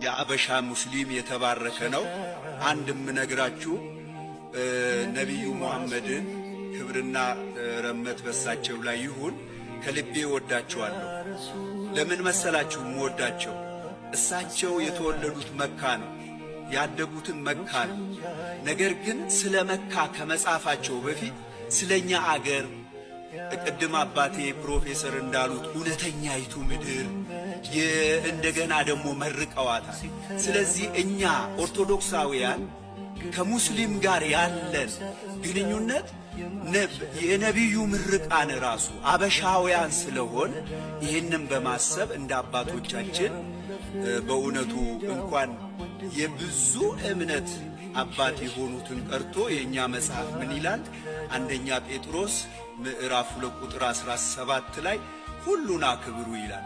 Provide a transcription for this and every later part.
የአበሻ ሙስሊም የተባረከ ነው። አንድም ነግራችሁ ነብዩ መሐመድን ክብርና ረመት በሳቸው ላይ ይሁን ከልቤ ወዳቸዋለሁ። ለምን መሰላችሁ ወዳቸው? እሳቸው የተወለዱት መካ ነው፣ ያደጉትን መካ ነው። ነገር ግን ስለ መካ ከመጻፋቸው በፊት ስለኛ አገር ቅድም አባቴ ፕሮፌሰር እንዳሉት እውነተኛይቱ ምድር እንደገና ደግሞ መርቀዋታል። ስለዚህ እኛ ኦርቶዶክሳውያን ከሙስሊም ጋር ያለን ግንኙነት የነቢዩ ምርቃን ራሱ አበሻውያን ስለሆን ይህንም በማሰብ እንደ አባቶቻችን በእውነቱ እንኳን የብዙ እምነት አባት የሆኑትን ቀርቶ የእኛ መጽሐፍ ምን ይላል? አንደኛ ጴጥሮስ ምዕራፍ 2 ቁጥር 17 ላይ ሁሉን አክብሩ ይላል።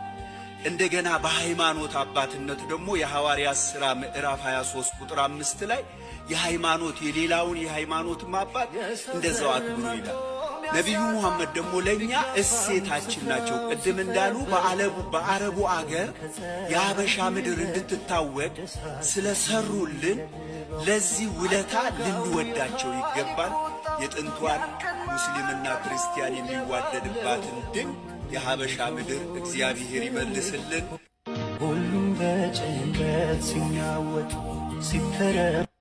እንደገና በሃይማኖት አባትነት ደግሞ የሐዋርያት ሥራ ምዕራፍ 23 ቁጥር 5 ላይ የሃይማኖት የሌላውን የሃይማኖት አባት እንደዛው አክብሩ ይላል። ነቢዩ ሙሐመድ ደግሞ ለኛ እሴታችን ናቸው። ቅድም እንዳሉ በአረቡ አገር የሀበሻ ምድር እንድትታወቅ ስለሰሩልን ለዚህ ውለታ ልንወዳቸው ይገባል። የጥንቷን ሙስሊምና ክርስቲያን የሚዋደድባትን ድንቅ የሀበሻ ምድር እግዚአብሔር ይመልስልን። ሁሉም በጭንቀት ሲናወጥ ሲተረ